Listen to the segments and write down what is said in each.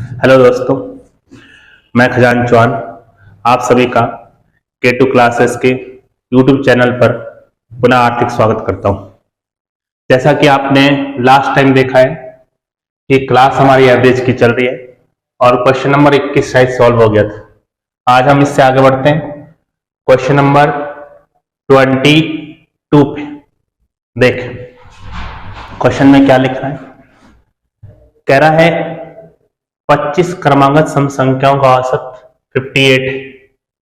Hello दोस्तों, मैं खजान चौहान आप सभी का K2 क्लासेस के YouTube चैनल पर पुनः हार्दिक स्वागत करता हूं। जैसा कि आपने लास्ट टाइम देखा है कि क्लास हमारी एवरेज की चल रही है और क्वेश्चन नंबर 21 शायद सॉल्व हो गया था। आज हम इससे आगे बढ़ते हैं क्वेश्चन नंबर 22 पे। देख क्वेश्चन में क्या लिखा है, कह रहा है 25 क्रमांगत सम संख्याओं का औसत 58 है,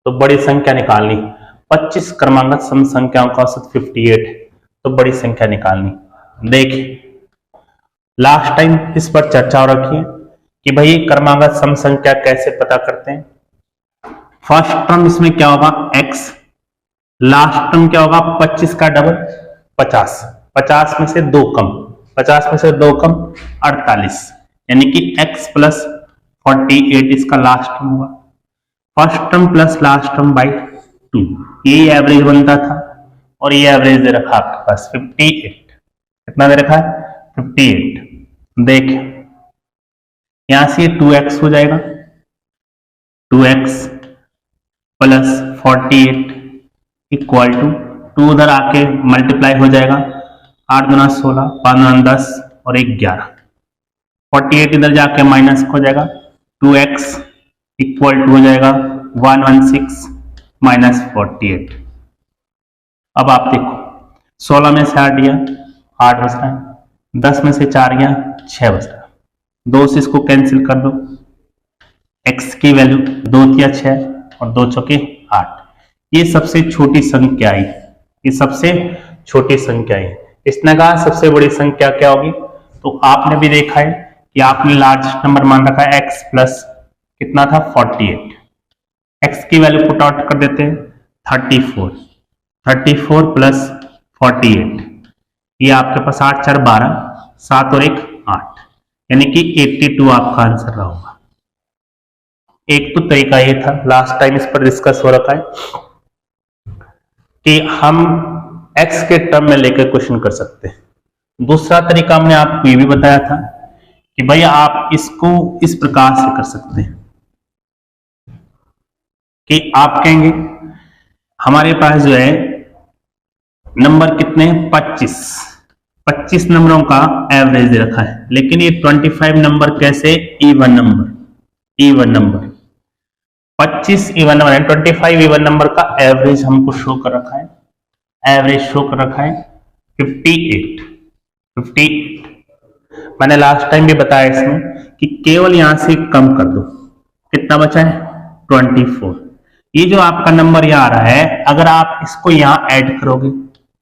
तो बड़ी संख्या निकालनी। 25 क्रमांगत सम संख्याओं का औसत 58 है, तो बड़ी संख्या निकालनी। देखिए लास्ट टाइम इस पर चर्चा हो रखी है कि भाई क्रमांगत सम संख्या कैसे पता करते हैं। फर्स्ट टर्म इसमें क्या होगा x, लास्ट टर्म क्या होगा 25 का डबल 50, 50 में से 2 कम, 50 में से 2 कम 48, यानी कि x प्लस 48 इसका लास्ट टर्म होगा। First term plus last term by 2, यही एवरेज बनता था और ये एवरेज दे रखा आपके पास 58। कितना दे रखा है 58। देख यहां से 2x हो जाएगा, 2x प्लस 48 इक्वल टू 2 उधर आके मल्टीप्लाई हो जाएगा, 8 दूना 16, 5 दूना 10 और 1 11, 48 इधर जाके माइनस हो जाएगा, 2x इक्वल टू हो जाएगा 116 माइनस 48। अब आप देखो 16 में से 8 गया 8 बच रहा है, 10 में से 4 गया 6 बच रहा है, 2 से इसको कैंसिल कर दो, x की वैल्यू 2 तिया 6 और 2 चौके 8। ये सबसे छोटी संख्या है, ये सबसे छोटी संख्या है। इसने कहा सबसे बड़ी संख्या क्या होगी, तो आपने भी देखा है कि आपने लार्जेस्ट नंबर मान रखा है x प्लस कितना था 48, x की वैल्यू पुट आउट कर देते हैं 34, 34 प्लस 48, ये आपके पास 8 4 12, 7 और 1 8, यानी कि 82 आपका आंसर रहा होगा। एक तो तरीका ये था, लास्ट टाइम इस पर डिस्कस हो रखा है कि हम x के टर्म में लेकर क्वेश्चन कर सकते हैं। दूसरा तरीका हमने आपको ये भी बताया था कि भाई आप इसको इस प्रकार से कर सकते हैं कि आप कहेंगे हमारे पास जो है नंबर कितने हैं 25 नंबरों का एवरेज दे रखा है, लेकिन ये 25 नंबर कैसे इवन नंबर 25 इवन नंबर है, 25 इवन नंबर का एवरेज हमको शो कर रखा है, एवरेज शो कर रखा है 58। मैंने लास्ट टाइम भी बताया इसमें कि केवल यहां से कम कर दो, कितना बचा है 24। ये जो आपका नंबर यहाँ आ रहा है, अगर आप इसको यहाँ ऐड करोगे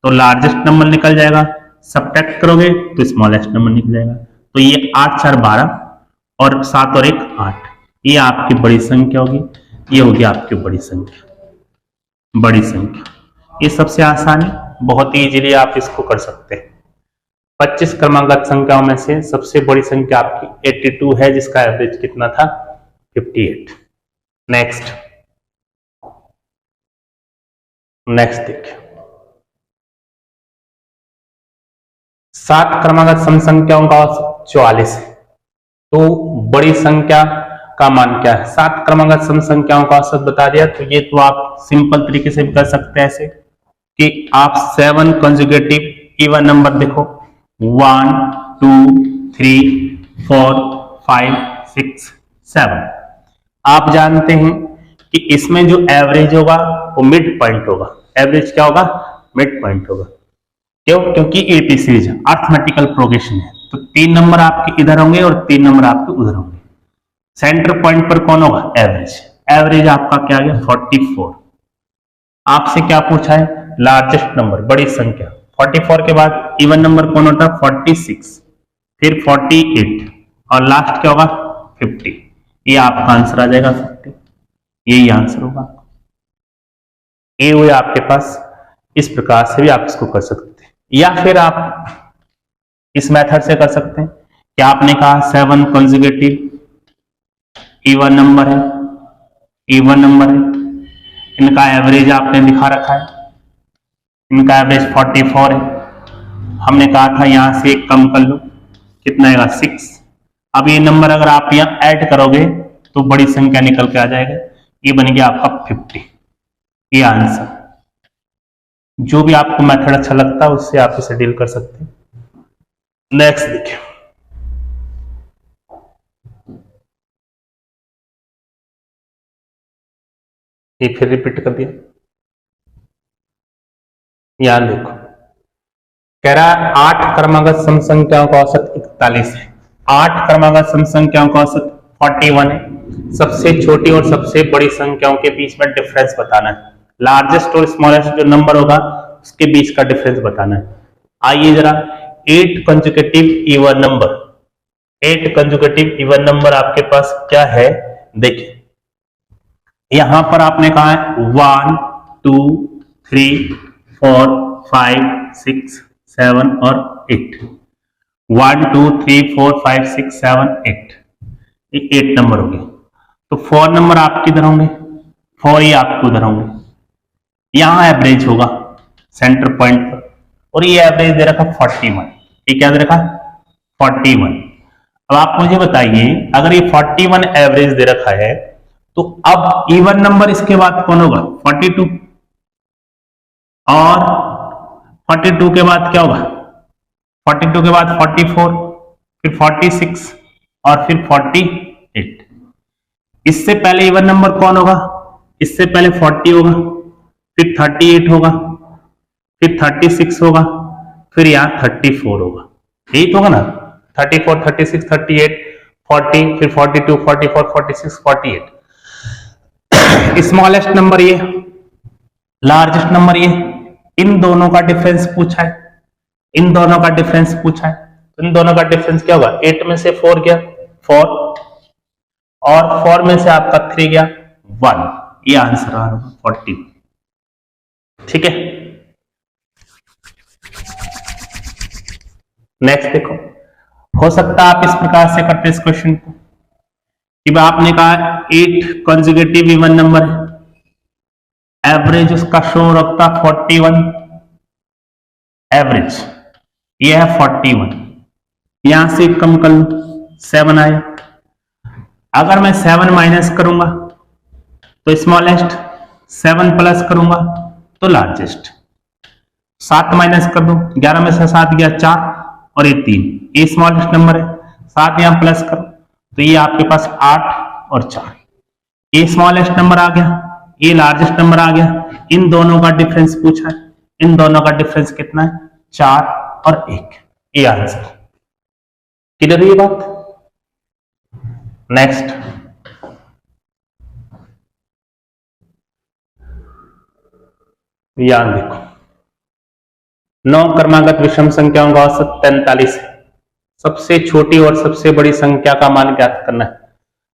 तो लार्जेस्ट नंबर निकल जाएगा, सब्ट्रैक्ट करोगे तो स्मॉलेस्ट नंबर निकल जाएगा। तो ये 8 4 12 और 7 और 1 8, ये आपकी बड़ी संख्या होगी, ये होगी आपकी बड़ी संख्या। ये सबसे आसान है, बहुत ही इजीली आप इसको कर सकते हैं। 25 क्रमांगत संख्याओं में से सबसे बड़ी संख्या आपकी 82 है, जिसका एवरेज कितना था 58। नेक्स्ट देखिए 7 क्रमांगत सम संख्याओं का औसत 44 है, तो बड़ी संख्या का मान क्या है। 7 क्रमांगत सम संख्याओं का औसत बता दिया, तो ये तो आप सिंपल तरीके से भी कर सकते हैं ऐसे कि आप 7 कंजुगेटिव इवन नंबर देखो 1 2 3 4 5 6 7। आप जानते हैं कि इसमें जो एवरेज होगा वो मिड पॉइंट होगा। एवरेज क्या होगा मिड पॉइंट होगा। क्यों? क्योंकि एटी सीरीज है, अर्थमेटिकल प्रोग्रेशन है, तो 3 नंबर आपके इधर होंगे और 3 नंबर आपके उधर होंगे। सेंटर पॉइंट पर कौन होगा एवरेज आपका क्या आ गया 44। आपसे क्या पूछा है लार्जेस्ट नंबर बड़ी संख्या, 44 के बाद इवन नंबर कौन होता है 46, फिर 48 और लास्ट क्या होगा 50। ये आपका आंसर आ जाएगा 50, यही आंसर होगा। ये हुए आपके पास, इस प्रकार से भी आप इसको कर सकते हैं, या फिर आप इस मेथड से कर सकते हैं कि आपने कहा 7 कंजुगेटिव इवन नंबर है, इनका एवरेज आपने दिखा रखा है, इनका एवरेज 44 है। हमने कहा था यहां से एक कम कर लो, कितना आएगा 6, अब ये नंबर अगर आप यहाँ ऐड करोगे तो बड़ी संख्या निकल के आ जाएगा, ये बन गया आपका 50। ये आंसर, जो भी आपको मेथड अच्छा लगता है उससे आप इसे डील कर सकते हैं। नेक्स्ट देखिए, ये फिर रिपीट कर दिया। यहां देखो, कह रहा है 8 क्रमागत सम संख्याओं का औसत 41 है। 8 क्रमागत सम संख्याओं का औसत 41 है। सबसे छोटी और सबसे बड़ी संख्याओं के बीच में डिफरेंस बताना है। लार्जेस्ट और स्मॉलेस्ट जो नंबर होगा उसके बीच का डिफरेंस बताना है। आइए जरा 8 consecutive even number, 8 consecutive even number आपके पास क्या है देखिए। यहां पर आपने कहा है 1 2 3 4 5 6 7 और 8। 1 2 3 4 5 6 7 8, ये 8 नंबर हो गए। तो 4 नंबर आपके इधर होंगे, 4 ही आपको उधर होंगे। यहां एवरेज होगा सेंटर पॉइंट पर, और ये एवरेज दे रखा 41। ये क्या दे रखा 41। अब आप मुझे बताइए, अगर ये 41 एवरेज दे रखा है तो अब इवन नंबर इसके बाद कौन होगा 42, और 42 के बाद क्या होगा 42 के बाद 44, फिर 46 और फिर 48। इससे पहले इवन नंबर कौन होगा, इससे पहले 40 होगा, फिर 38 होगा, फिर 36 होगा, फिर यहां 34 होगा। यही तो होगा ना, 34 36 38 40, फिर 42 44 46 48। स्मॉलेस्ट नंबर ये, लार्जेस्ट नंबर ये। इन दोनों का डिफरेंस पूछा है, इन दोनों का डिफरेंस पूछा है। तो इन दोनों का डिफरेंस क्या होगा, 8 में से 4 गया 4, और 4 में से आपका 3 गया 1। ये आंसर आ रहा 40। ठीक है, नेक्स्ट देखो। हो सकता है आप इस प्रकार से करते इस क्वेश्चन को कि आपने कहा 8 कंसेक्यूटिव इवन नंबर है, एवरेज उसका शो रखता 41, एवरेज ये है 41। यहां से कम कर लो 7 आया। अगर मैं 7 माइनस करूंगा तो स्मॉलेस्ट, 7 प्लस करूंगा तो लार्जेस्ट। 7 माइनस कर दो, 11 में से 7 गया 4 और ये 3, ये स्मॉलेस्ट नंबर है। 7 यहां प्लस करो तो ये आपके पास 8 और 4, ये स्मॉलेस्ट नंबर आ गया, ये लार्जेस्ट नंबर आ गया। इन दोनों का डिफरेंस पूछा है, इन दोनों का डिफरेंस कितना है 4 और 1। ये आंसर किधर ये बात। नेक्स्ट, यहां देखो 9 क्रमागत विषम संख्याओं का औसत 43 है। सबसे छोटी और सबसे बड़ी संख्या का मान ज्ञात करना है।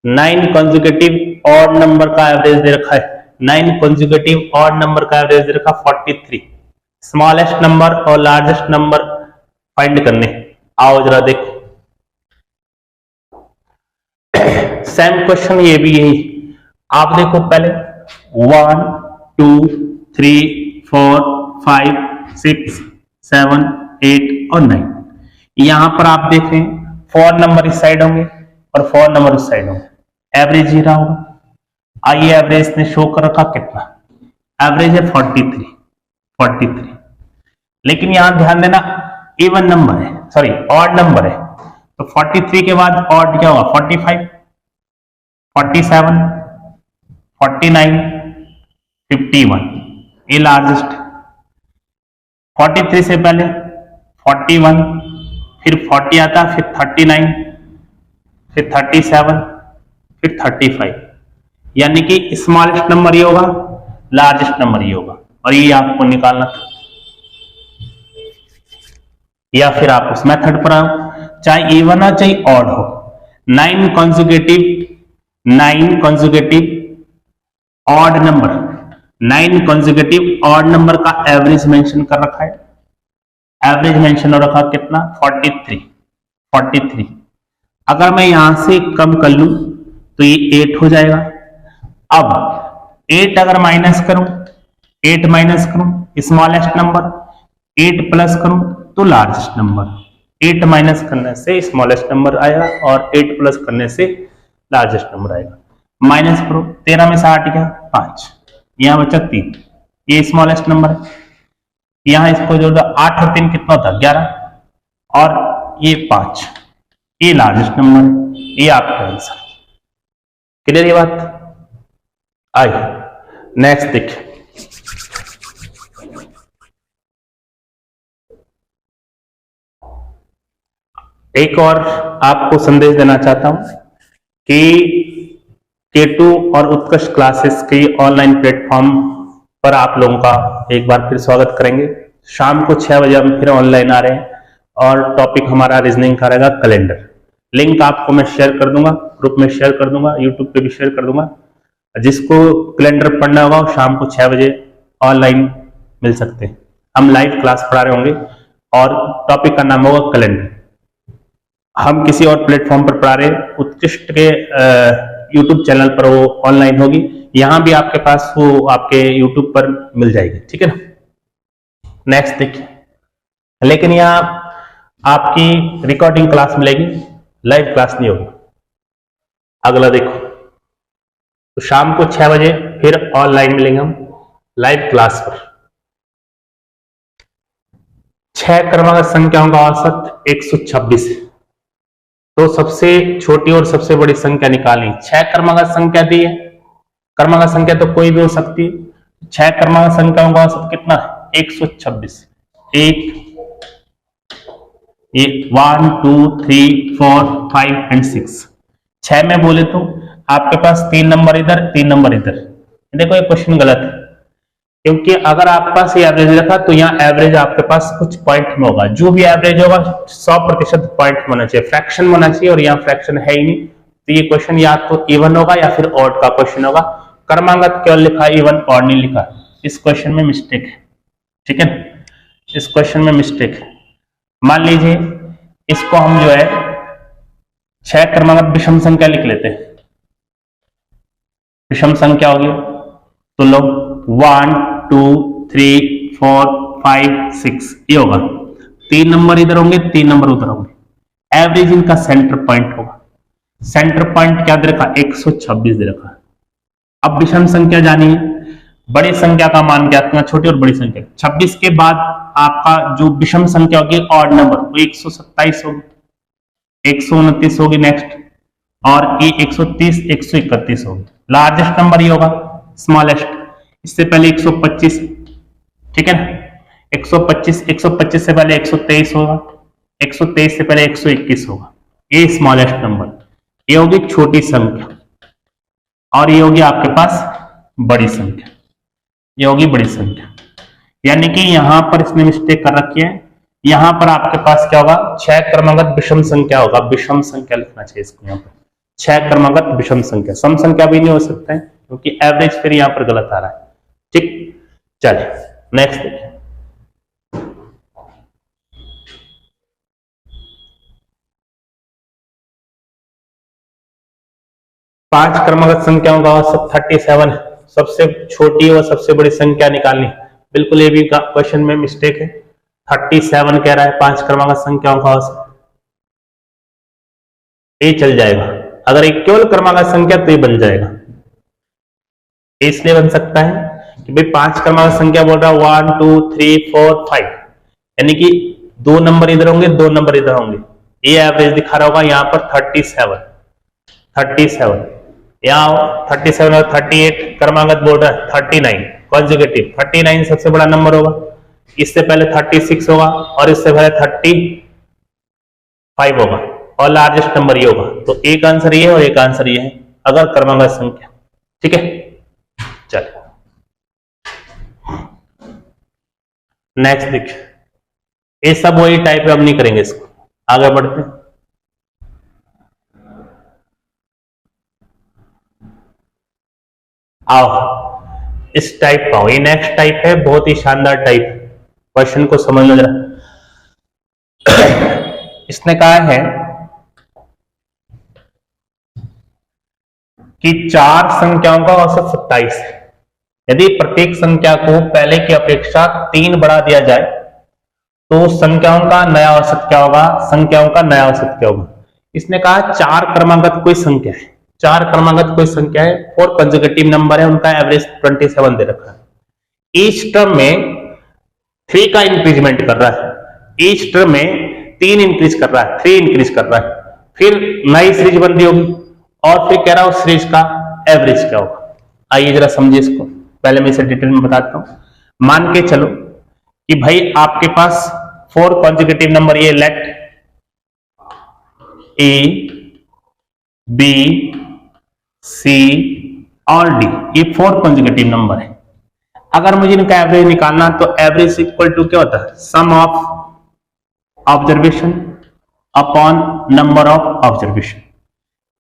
9 कंसेक्यूटिव ऑड नंबर का एवरेज दे रखा है, 9 कंसेक्यूटिव ऑड नंबर का एवरेज दे रखा 43। स्मॉलेस्ट नंबर और लार्जेस्ट नंबर फाइंड करने। आओ जरा देखो, सेम क्वेश्चन ये भी यही। आप देखो पहले 1 2 3 4 5 6 7 8 और 9। यहां पर आप देखें 4 नंबर इस साइड होंगे और 4 नंबर उस साइड होंगे, एवरेज ही रहा होगा। आइए एवरेज ने शो कर रखा कितना, एवरेज है 43। लेकिन यहां ध्यान देना इवन नंबर है, सॉरी ऑड नंबर है, तो 43 के बाद ऑड क्या होगा 45 47 49 51, ये लार्जेस्ट। 43 से पहले 41, फिर 40 आता, फिर 39, फिर 37, फिर 35। यानी कि स्मॉलेस्ट नंबर ये होगा, लार्जेस्ट नंबर ये होगा, और ये आपको निकालना था। या फिर आप उस मेथड पर आओ, चाहे इवन हो चाहे ऑड हो। 9 consecutive odd number, 9 consecutive odd number का एवरेज मेंशन कर रखा है। एवरेज मेंशन हो रखा कितना 43। अगर मैं यहां से कम कर लूं तो ये 8 हो जाएगा। अब 8 अगर माइनस करूं, 8 माइनस करूं स्मॉलेस्ट नंबर, 8 प्लस करूं तो लार्जेस्ट नंबर, 8 माइनस करने से स्मॉलेस्ट नंबर आएगा और 8 प्लस करने से लार्जेस्ट नंबर आएगा। माइनस करो, 13 में से 8 गया 5, यहाँ बचा 3, ये स्मॉलेस्ट नंबर है। यहाँ इसको जोड़ दो, 8 और 3 कितना होता है 11, और ये 5, ये लार्जेस्ट नंबर है। ये आपका आंसर। क्लियर ये बात? आइए नेक्स्ट देखिए। एक और आपको संदेश देना चाहता हूं कि K2 और उत्कृष्ट क्लासेस की ऑनलाइन प्लेटफॉर्म पर आप लोगों का एक बार फिर स्वागत करेंगे। शाम को 6 बजे हम फिर ऑनलाइन आ रहे हैं और टॉपिक हमारा रीजनिंग का रहेगा कैलेंडर। लिंक आपको मैं शेयर कर दूंगा, ग्रुप में शेयर कर दूंगा, यूट्यूब पे भी शेयर कर दूंगा। जिसको कैलेंडर पढ़ना होगा वो शाम को 6 बजे ऑनलाइन मिल सकते हैं। हम लाइव क्लास पढ़ा रहे होंगे और टॉपिक का नाम होगा कैलेंडर। हम किसी और प्लेटफॉर्म पर पढ़ा रहे, उत्कृष्ट के यूट्यूब चैनल पर वो ऑनलाइन होगी, यहां भी आपके पास वो आपके यूट्यूब पर मिल जाएगी। ठीक है ना? नेक्स्ट देखिए। लेकिन यहाँ आपकी रिकॉर्डिंग क्लास मिलेगी, लाइव क्लास नहीं होगी। अगला देखो, तो शाम को 6 बजे फिर ऑनलाइन मिलेंगे हम लाइव क्लास पर। 6 क्रमांक संख्याओं का औसत 126 है। तो सबसे छोटी और सबसे बड़ी संख्या निकालनी। 6 क्रमांक संख्या दी है, क्रमांक संख्या तो कोई भी हो सकती है। 6 क्रमांक संख्याओं का औसत कितना है 126। एक ये 1 2 3 4 5 एंड 6। 6 में बोले तो आपके पास 3 नंबर इधर 3 नंबर इधर। देखो ये क्वेश्चन गलत है, क्योंकि अगर आपके पास ये एवरेज रखा तो यहाँ एवरेज आपके पास कुछ पॉइंट में होगा। जो भी एवरेज होगा 100% पॉइंट में होना चाहिए, फ्रैक्शन में होना चाहिए, और यहाँ फ्रैक्शन है ही नहीं। तो ये क्वेश्चन या तो इवन होगा या फिर ऑड का क्वेश्चन होगा। क्रमांगत केवल लिखा है, इवन ऑड नहीं लिखा। इस क्वेश्चन में मिस्टेक है। ठीक है, इस क्वेश्चन में मिस्टेक है। मान लीजिए इसको हम जो है 6 क्रमांगत विषम संख्या लिख लेते हैं। विषम संख्या होगी तो लो 1 2 3 4 5 6 ये होगा। 3 नंबर इधर होंगे, 3 नंबर उधर होंगे। एवरेज इनका सेंटर पॉइंट होगा। सेंटर पॉइंट क्या दे रखा 126 दे रखा। अब विषम संख्या जानिए, बड़ी संख्या का मान क्या था, छोटी और बड़ी संख्या। 26 के बाद आपका जो विषम संख्या होगी ऑड नंबर वो 127 होगी, 129 होगी नेक्स्ट, और ये 130 131 होगी। लार्जेस्ट नंबर ये होगा स्मॉलेस्ट। इससे पहले 125, ठीक है ना, 125 से पहले 123 होगा, 123 से पहले 121 होगा। ये स्मॉलेस्ट नंबर, ये होगी छोटी संख्या, और ये होगी आपके पास बड़ी संख्या, ये होगी बड़ी संख्या। यानी कि यहां पर इसने मिस्टेक कर रखी है। यहां पर आपके पास क्या होगा 6 क्रमागत विषम संख्या होगा। विषम संख्या लिखना चाहिए इसको यहाँ पर, 6 क्रमागत विषम संख्या। सम संख्या भी नहीं हो सकता है क्योंकि एवरेज फिर यहां पर गलत आ रहा है। ठीक, चलिए नेक्स्ट देखिए। पांच क्रमागत संख्याओं का औसत 37 है। सबसे छोटी और सबसे बड़ी संख्या निकालनी। बिल्कुल ये भी क्वेश्चन में मिस्टेक है। 37 कह रहा है 5 क्रमागत संख्याओं का औसत, ये चल जाएगा। अगर एक केवल क्रमागत संख्या तो ये बन जाएगा। इसलिए बन सकता है कि भाई 5 क्रमागत संख्या बोल रहा है 1 2 3 4 5, यानी कि 2 नंबर इधर होंगे 2 नंबर इधर होंगे। ये एवरेज दिखा रहा होगा यहाँ पर 37 यहाँ 37 और 38 क्रमागत बोल रहा है 39 कॉन्जुगेटिव। 39 सबसे बड़ा नंबर होगा, इससे पहले 36 होगा और इससे पहले 35 होगा, और लार्जेस्ट नंबर ये होगा। तो एक आंसर ये है और एक आंसर ये है अगर क्रमागत संख्या। ठीक है, चलिए नेक्स्ट देखिए। ये सब वही टाइप अब नहीं करेंगे, इसको आगे बढ़ते हैं। आओ इस टाइप का, ये नेक्स्ट टाइप है, बहुत ही शानदार टाइप। क्वेश्चन को समझ लो जरा। इसने कहा है कि 4 संख्याओं का औसत 27 है। यदि प्रत्येक संख्या को पहले की अपेक्षा 3 बढ़ा दिया जाए तो संख्याओं का नया औसत क्या होगा, संख्याओं का नया औसत क्या होगा। इसने कहा 4 क्रमागत कोई संख्या है, 4 क्रमागत कोई संख्या है, 4 कंसेक्यूटिव नंबर है, उनका एवरेज 27 दे रखा है। ईच टर्म में 3 का इंक्रीजमेंट कर रहा है, ईच टर्म में 3 इंक्रीज कर रहा है, 3 इंक्रीज कर रहा है, फिर नई सीरीज बन रही होगी और फिर कह रहा हूं सीरीज का एवरेज क्या होगा। आइए जरा समझिए इसको, पहले मैं इसे डिटेल में बताता हूं। मान के चलो कि भाई आपके पास 4 कॉन्जिक्यूटिव नंबर, ये लेट ए बी सी और डी, ये 4 कॉन्जिक्यूटिव नंबर है। अगर मुझे इनका एवरेज निकालना तो एवरेज इक्वल टू क्या होता है, sum of observation upon number of observation,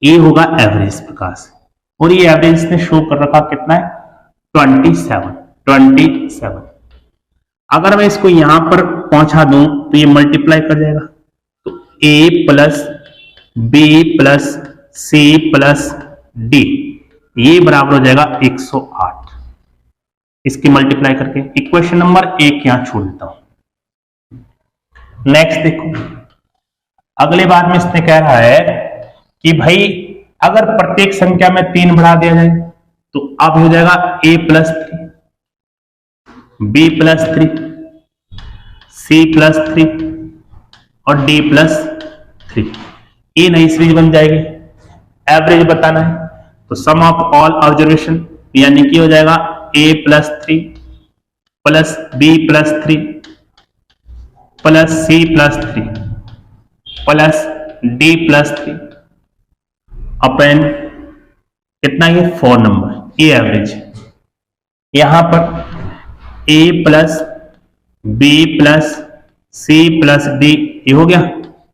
ये होगा एवरेज प्रकार से। और ये एवरेज ने शो कर रखा कितना है, 27। अगर मैं इसको यहां पर पहुंचा दूं तो ये मल्टीप्लाई कर जाएगा, तो a plus b plus c plus d, ये बराबर हो जाएगा 108। इसकी मल्टीप्लाई करके इक्वेशन नंबर 1 यहां छोड़ देता हूं। नेक्स्ट देखो, अगले बार में इसने कह रहा है कि भाई अगर प्रत्येक संख्या में 3 बढ़ा दिया जाए तो अब हो जाएगा a plus 3, b plus 3, c plus 3 और d प्लस 3, ये नई सीरीज बन जाएगी। एवरेज बताना है तो सम ऑफ ऑल ऑब्जर्वेशन, यानी कि हो जाएगा a plus 3 plus b plus 3 plus c plus 3 plus d plus 3 अपन कितना, ये 4 नंबर, ये एवरेज है। यहां पर a plus b plus c plus d, ये हो गया,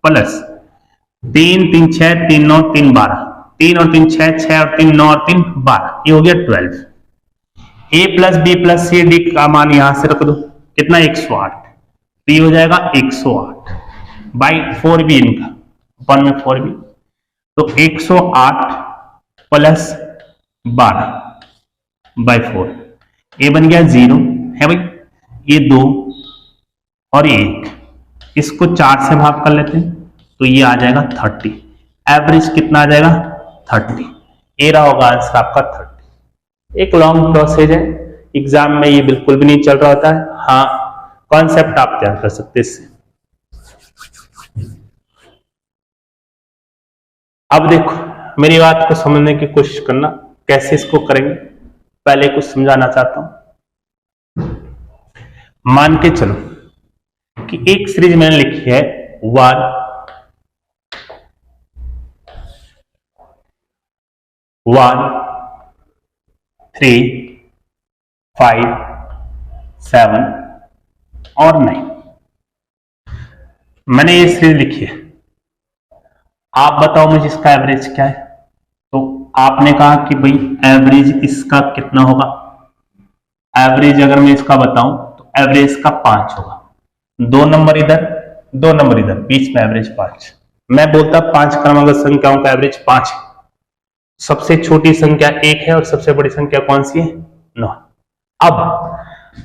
प्लस 3 3 6 3 9 3 12, 3 और 3 6, 6 और 3 9 और 3 12, ये हो गया 12। a plus b plus c d का मान यहां से रख दो, कितना 108, तो ये हो जाएगा 108 बाई 4b, इनका अपन में 4b, तो 108 प्लस 12 बाई 4, ये बन गया 0 है भाई, ये 2 और ये 1, इसको 4 से भाग कर लेते हैं तो ये आ जाएगा 30। एवरेज कितना आ जाएगा, 30। ये रहा होगा आंसर आपका 30। एक लॉन्ग प्रोसेस है, एग्जाम में ये बिल्कुल भी नहीं चल रहा होता है। हाँ, कॉन्सेप्ट आप तैयार कर सकते इससे। अब देखो, मेरी बात को समझने की कोशिश करना, कैसे इसको करेंगे पहले कुछ समझाना चाहता हूं। मान के चलो कि एक सीरीज मैंने लिखी है 1 1 3 5 7 और 9, मैंने ये सीरीज लिखी है। आप बताओ मुझे इसका एवरेज क्या है। तो आपने कहा कि भाई एवरेज इसका कितना होगा, एवरेज अगर मैं इसका बताऊं तो एवरेज का 5 होगा, 2 नंबर इधर 2 नंबर इधर, बीच में एवरेज 5। मैं बोलता 5 क्रमांक संख्याओं का एवरेज 5 है। सबसे छोटी संख्या 1 है और सबसे बड़ी संख्या कौन सी है, 9। अब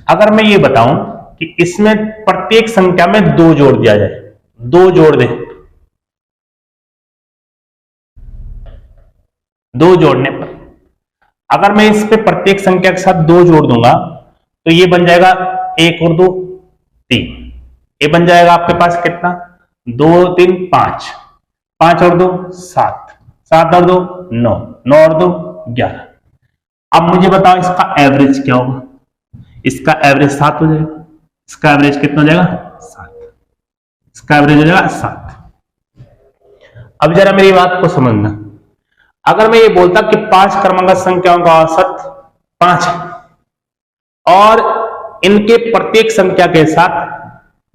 अगर मैं ये बताऊं कि इसमें प्रत्येक संख्या में 2 जोड़ दिया जाए, 2 जोड़ दे, 2 जोड़ने पर अगर मैं इस पे प्रत्येक संख्या के साथ 2 जोड़ दूंगा तो ये बन जाएगा 1 और 2 3, ये बन जाएगा आपके पास कितना, 2 3 5, 5 और 2 7, 7 और 2 9, 9 और 2 11। अब मुझे बताओ इसका एवरेज क्या होगा। इसका एवरेज 7 हो जाएगा। इसका एवरेज कितना हो जाएगा, 7। इसका एवरेज हो जाएगा 7। अब जरा मेरी बात को समझना, अगर मैं ये बोलता कि 5 क्रमांक संख्याओं का औसत 5 है और इनके प्रत्येक संख्या के साथ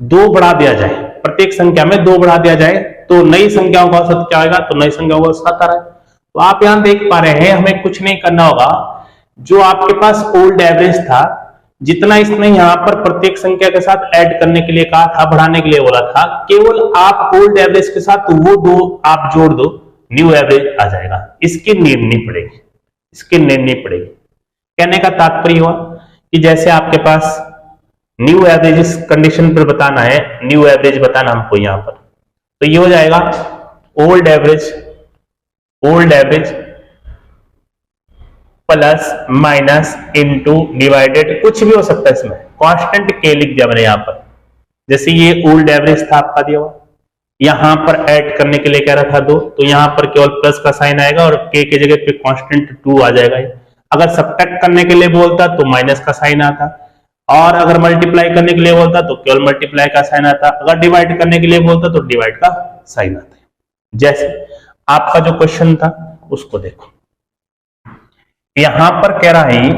2 बढ़ा दिया जाए, प्रत्येक संख्या में 2 बढ़ा दिया जाए तो नई संख्याओं का औसत क्या आएगा, तो नई संख्याओं का औसत 7 आ रहा है। तो आप यहां देख पा रहे हैं, हमें कुछ नहीं करना होगा, जो आपके पास ओल्ड एवरेज था, जितना इसने यहां पर प्रत्येक संख्या के साथ ऐड करने के लिए कहा था, बढ़ाने के लिए बोला था, केवल आप ओल्ड एवरेज के साथ वो 2 आप जोड़ दो, न्यू एवरेज आ जाएगा। इसकी नीड नहीं पड़ेगी, इसकी नीड नहीं पड़ेगी। कहने का तात्पर्य हुआ कि जैसे आपके पास न्यू एवरेज इस कंडीशन पर बताना है, न्यू एवरेज बताना हमको यहां पर। तो ये हो जाएगा old average plus minus into divided, कुछ भी हो सकता है इसमें, कांस्टेंट के लिख दिया मैंने यहां पर। जैसे ये ओल्ड एवरेज था आपका दिया हुआ, यहां पर ऐड करने के लिए क्या रखा 2, तो यहां पर केवल प्लस का साइन आएगा और के की जगह पे कांस्टेंट 2 आ जाएगा। अगर सब्ट्रैक्ट करने के लिए बोलता तो माइनस का साइन आता, और अगर मल्टीप्लाई करने के लिए बोलता तो केवल मल्टीप्लाई का साइन आता, अगर डिवाइड करने के लिए बोलता तो डिवाइड का साइन आता है। जैसे आपका जो क्वेश्चन था उसको देखो, यहां पर कह रहा है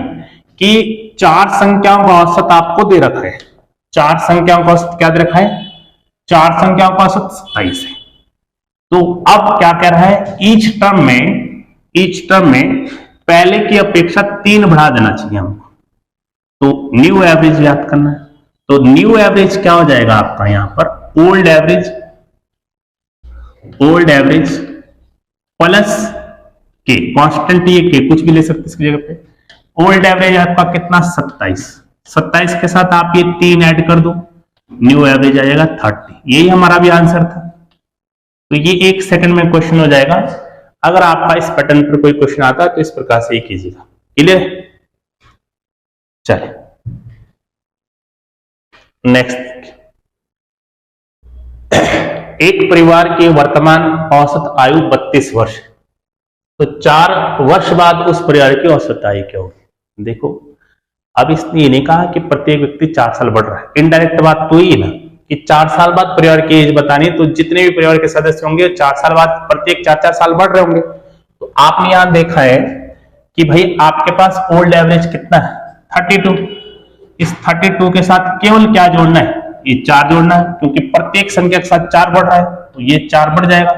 कि 4 संख्याओं का औसत आपको दे रखा है, 4 संख्याओं का औसत क्या दे रखा है, 4 संख्याओं का औसत 27 है। तो अब क्या कह रहा है, ईच टर्म में पहले की अपेक्षा 3 बढ़ा देना चाहिए हमको। तो न्यू एवरेज याद करना है, तो न्यू एवरेज क्या हो जाएगा आपका यहां पर, ओल्ड एवरेज प्लस के, कांस्टेंट ये के कुछ भी ले सकते इसकी जगह पे। ओल्ड एवरेज आपका कितना 27 के साथ आप ये 3 ऐड कर दो, न्यू एवरेज आ जाएगा 30। यही हमारा भी आंसर था। तो ये 1 सेकंड में क्वेश्चन हो जाएगा। अगर आपका इस पैटर्न पर कोई क्वेश्चन आता है तो इस प्रकार से ही कीजिएगा। क्लियर? चले नेक्स्ट। एक परिवार की वर्तमान औसत आयु 32 वर्ष, तो 4 वर्ष बाद उस परिवार की औसत आयु क्या होगी। देखो अब इसने ये नहीं कहा कि प्रत्येक व्यक्ति 4 साल बढ़ रहा है, इनडायरेक्ट बात तो ही ना कि 4 साल बाद परिवार की एज बतानी, तो जितने भी परिवार के सदस्य होंगे 4 साल बाद प्रत्येक 4-4 साल बढ़ रहे होंगे। तो आपने यहां देखा है कि भाई आपके पास ओल्ड एवरेज कितना है 32, इस 32 के साथ केवल क्या जोड़ना है, ये 4 जोड़ना है, क्योंकि प्रत्येक संख्या के साथ 4 बढ़ रहा है तो ये 4 बढ़ जाएगा,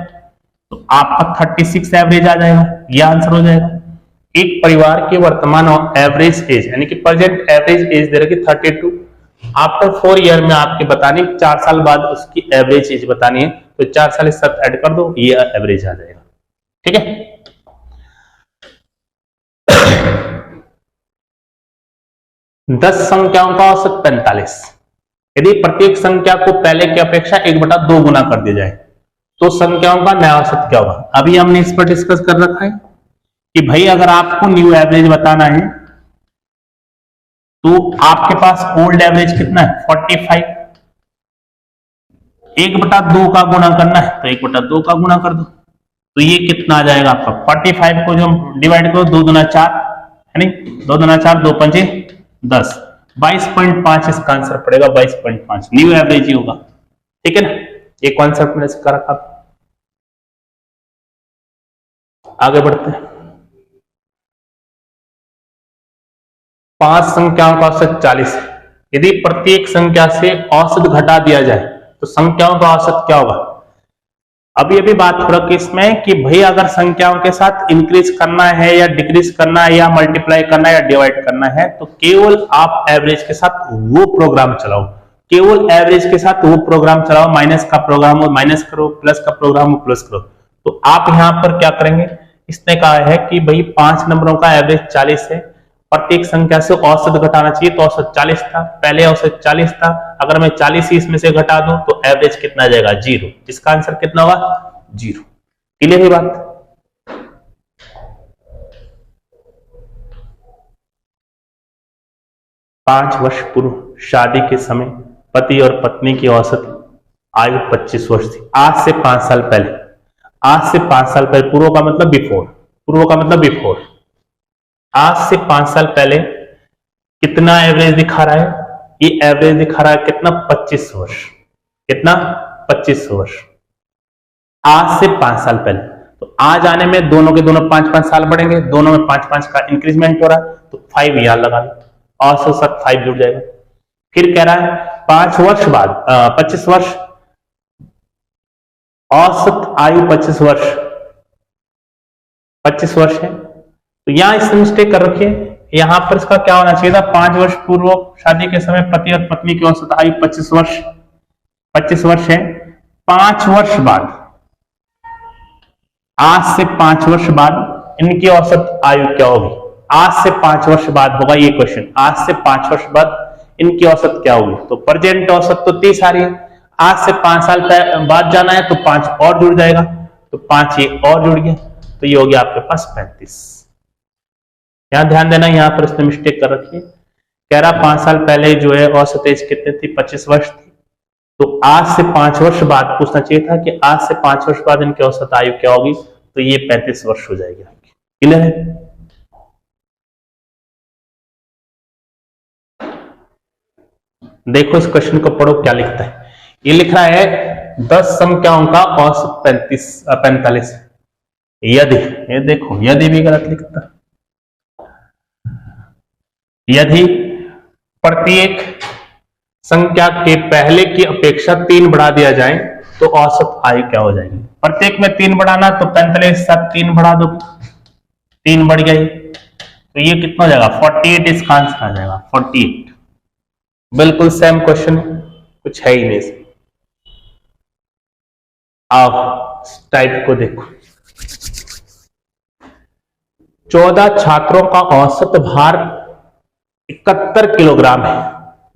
तो आपका 36 एवरेज आ जाएगा। ये आंसर हो जाएगा। एक परिवार के वर्तमान एवरेज एज यानी कि प्रेजेंट एवरेज एज दे रखी 32, आफ्टर 4 ईयर में आपके बतानी 4 साल बाद उसकी एवरेज एज बतानी है, तो 4 साल इस साथ ऐड कर दो, ये एवरेज आ जाएगा। ठीक है। 10 संख्याओं का औसत 45, यदि प्रत्येक संख्या को पहले की अपेक्षा 1/2 गुना कर दिया जाए तो संख्याओं का नया औसत क्या होगा। अभी हमने इस पर डिस्कस कर रखा है कि भाई अगर आपको न्यू एवरेज बताना है तो आपके पास ओल्ड एवरेज कितना है 45, 1/2 का गुणा करना है तो 1/2 का गुणा कर दो, तो ये कितना आ जाएगा आपका 45 को जो डिवाइड करो 2 दूना 4 है नहीं, 2 दूना 4 2 पंजे 10, 22.5 इसका आंसर पड़ेगा। 22.5 न्यू एवरेज ही होगा। ठीक है ना, ये कॉन्सेप्ट मैंने सिखा रखा। आगे बढ़ते हैं। 5 संख्याओं का औसत 40 है, यदि प्रत्येक संख्या से औसत घटा दिया जाए तो संख्याओं का औसत क्या होगा। अभी अभी बात हो रखी इसमें कि भाई अगर संख्याओं के साथ इंक्रीज करना है या डिक्रीज करना है या मल्टीप्लाई करना है या डिवाइड करना है तो केवल आप एवरेज के साथ वो प्रोग्राम चलाओ, केवल एवरेज के साथ वो प्रोग्राम चलाओ। माइनस का प्रोग्राम हो माइनस करो, प्लस का प्रोग्राम हो प्लस करो। तो आप यहां पर क्या करेंगे, इसने कहा है कि भाई 5 नंबरों का एवरेज 40 है, प्रत्येक संख्या से औसत घटाना चाहिए तो औसत 40 था, पहले औसत 40 था, अगर मैं 40 ही इसमें से घटा दूं तो एवरेज कितना आ जाएगा 0। इसका आंसर कितना होगा 0। क्लियर है बात। पांच वर्ष पूर्व शादी के समय पति और पत्नी की औसत आयु 25 वर्ष थी। आज से 5 साल पहले, आज से 5 साल पहले, पूर्व का मतलब बिफोर, पूर्व का मतलब बिफोर, आज से 5 साल पहले कितना एवरेज दिखा रहा है, ये एवरेज दिखा रहा है कितना 25 वर्ष, कितना 25 वर्ष आज से 5 साल पहले। तो आज आने में दोनों के दोनों 5-5 साल बढ़ेंगे, दोनों में 5-5 का इंक्रीजमेंट हो रहा है, तो 5 यहां लगा लो, औसत साथ 5 जुड़ जाएगा। फिर कह रहा है 5 वर्ष बाद 25 वर्ष, औसत आयु 25 वर्ष, 25 वर्ष है, तो यहां इससे मिस्टेक कर रखिए। यहां पर इसका क्या होना चाहिए था, 5 वर्ष पूर्व शादी के समय पति और पत्नी की औसत आयु 25 वर्ष, 25 वर्ष है। 5 वर्ष बाद, आज से 5 वर्ष बाद इनकी औसत आयु क्या होगी। आज से 5 वर्ष बाद होगा ये क्वेश्चन, आज से 5 वर्ष बाद इनकी औसत क्या होगी? तो प्रेजेंट औसत तो 30 आ रही है, आज से 5 साल बाद जाना है तो 5 और जुड़ जाएगा, तो 5 ये और जुड़ गया, तो ये हो गया आपके पास 35। यहां ध्यान देना, यहां पर इसने मिस्टेक कर रखी है, कह रहा 5 साल पहले जो है औसत एज कितनी थी? 25 वर्ष थी। तो आज से 5 वर्ष बाद पूछना चाहिए था कि आज से 5 वर्ष बाद इनकी औसत आयु क्या होगी, तो ये 35 वर्ष हो जाएगी आपकी। क्लियर है? देखो इस क्वेश्चन को पढ़ो, क्या लिखता है। ये लिख रहा है 10 संख्याओं का औसत 45 यदि, ये देखो यदि भी गलत लिखता, यदि प्रत्येक संख्या के पहले की अपेक्षा 3 बढ़ा दिया जाए तो औसत आयु क्या हो जाएगी? प्रत्येक में 3 बढ़ाना, तो 45 साथ 3 बढ़ा दो, 3 बढ़ गई, तो ये कितना हो जाएगा? 48 इसका आंसर आ जाएगा, 48। बिल्कुल सेम क्वेश्चन, कुछ है ही नहीं इसमें। आप टाइप को देखो, 14 छात्रों का औसत भार 71 किलोग्राम है।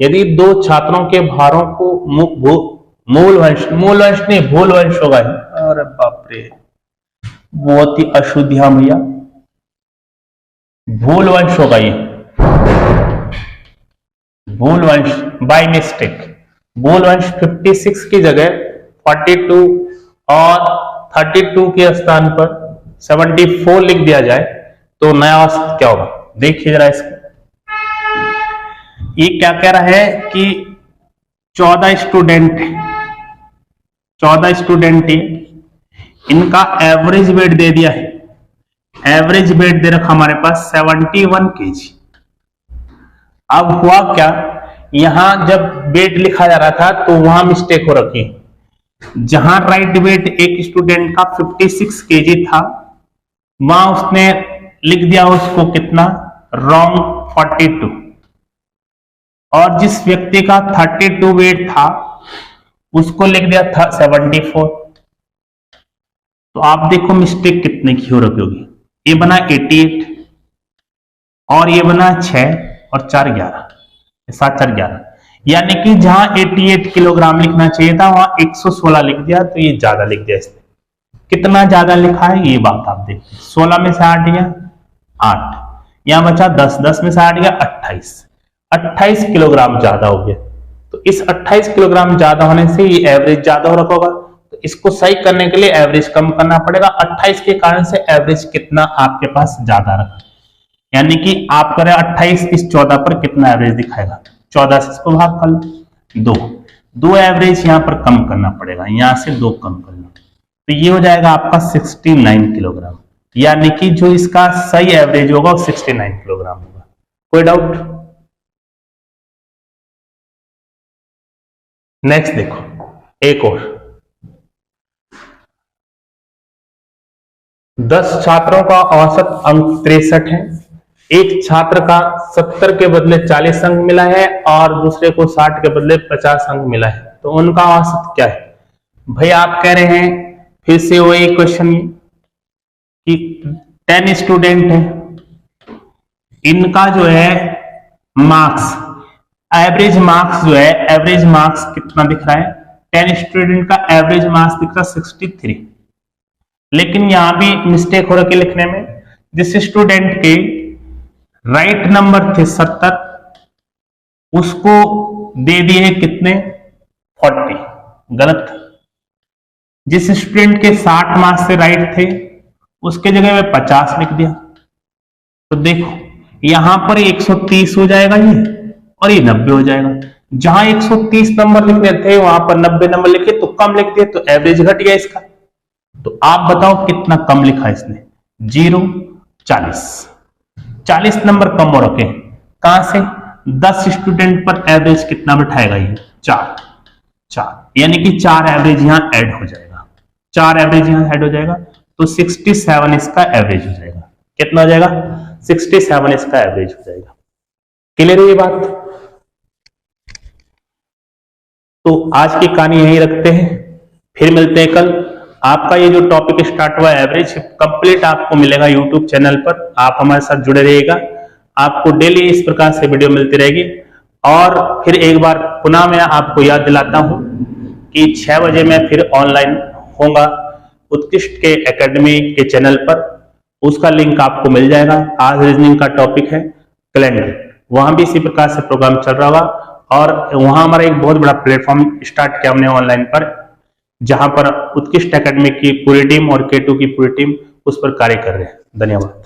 यदि 2 छात्रों के भारों को मूलवंश नहीं भूलवंश होगा, अरे बाप रे, बहुत ही अशुद्धियां भैया, भूलवंश होगा ये, भूलवंश बाय मिस्टेक, भूलवंश 56 की जगह 42 और 32 के स्थान पर 74 लिख दिया जाए तो नया औसत क्या होगा? देखिए जरा इसको, ये क्या कह रहा है कि 14 स्टूडेंट इनका एवरेज वेट दे दिया है, एवरेज वेट दे रखा हमारे पास 71 केजी। अब हुआ क्या, यहां जब वेट लिखा जा रहा था तो वहां मिस्टेक हो रखी, जहां राइट वेट एक स्टूडेंट का 56 केजी था, वहां उसने लिख दिया उसको कितना? रॉन्ग 42, और जिस व्यक्ति का 32 वेट था उसको लिख दिया था 74। तो आप देखो मिस्टेक कितने की हो रखी होगी, ये बना 88 और ये बना 6 और 4 11, 7 4 11, यानी कि जहां 88 किलोग्राम लिखना चाहिए था वहां 116 लिख दिया, तो ये ज्यादा लिख दिया इसने। कितना ज्यादा लिखा है ये बात आप देखिए, 16 में से 8 गया 8, यहां बचा 10, 10 में से 8 गया 28 किलोग्राम ज्यादा हो गया। तो इस 28 किलोग्राम ज्यादा होने से ये एवरेज ज्यादा हो रखा होगा, तो इसको सही करने के लिए एवरेज कम करना पड़ेगा। 28 के कारण से एवरेज कितना आपके पास ज्यादा रखा, यानी कि आप करें 28 इस 14 पर कितना एवरेज दिखाएगा? 14 से इसको भाग कर लो, 2 एवरेज यहां पर कम करना पड़ेगा, यहां से 2 कम कर लो, तो ये हो जाएगा आपका 69 किलोग्राम, यानी कि जो इसका सही एवरेज होगा वो 69 किलोग्राम होगा। कोई डाउट? नेक्स्ट देखो, एक और 10 छात्रों का औसत अंक 63 है। एक छात्र का 70 के बदले 40 अंक मिला है और दूसरे को 60 के बदले 50 अंक मिला है, तो उनका औसत क्या है? भाई आप कह रहे हैं फिर से वही क्वेश्चन कि 10 स्टूडेंट है, इनका जो है मार्क्स, एवरेज मार्क्स जो है, एवरेज मार्क्स कितना दिख रहा है? 10 स्टूडेंट का एवरेज मार्क्स दिख रहा है 63, लेकिन यहां भी मिस्टेक हो रही लिखने में। जिस स्टूडेंट के राइट नंबर थे 70, उसको दे दिए कितने? 40, गलत। जिस स्टूडेंट के 60 मार्क्स से राइट थे उसके जगह में 50 लिख दिया, तो देखो यहां पर 130 हो जाएगा ये, और ये 90 हो जाएगा। जहां 130 नंबर लिखने थे वहां पर 90 नंबर लिखे, तो कम लिख दिए, तो एवरेज घट गया इसका। तो आप बताओ कितना कम लिखा इसने? 0 40 नंबर कम हो रखे, कहां से? 10 स्टूडेंट पर एवरेज कितना बिठाएगा ये? 4, यानी कि 4 एवरेज यहां ऐड हो जाएगा, 4 एवरेज यहां ऐड हो जाएगा, तो 67 इसका एवरेज हो जाएगा। कितना हो जाएगा? 67 इसका एवरेज हो जाएगा। क्लियर है ये बात? तो आज की कहानी यहीं रखते हैं, फिर मिलते हैं कल। आपका ये जो टॉपिक स्टार्ट हुआ एवरेज कंप्लीट आपको मिलेगा यूट्यूब चैनल पर, आप हमारे साथ जुड़े रहिएगा। आपको डेली इस प्रकार से वीडियो मिलती रहेगी। और फिर एक बार पुनः मैं आपको याद दिलाता हूं कि 6 बजे मैं फिर ऑनलाइन होगा उत्कृष्ट के एकेडमी के चैनल पर। उसका लिंक आपको मिल जाएगा। आज रीजनिंग का टॉपिक है कैलेंडर, वहां भी इसी प्रकार से प्रोग्राम चल रहा होगा। और वहां हमारा एक बहुत बड़ा प्लेटफॉर्म स्टार्ट किया हमने ऑनलाइन पर, जहां पर उत्कृष्ट एकेडमी की पूरी टीम और K2 की पूरी टीम उस पर कार्य कर रहे हैं। धन्यवाद।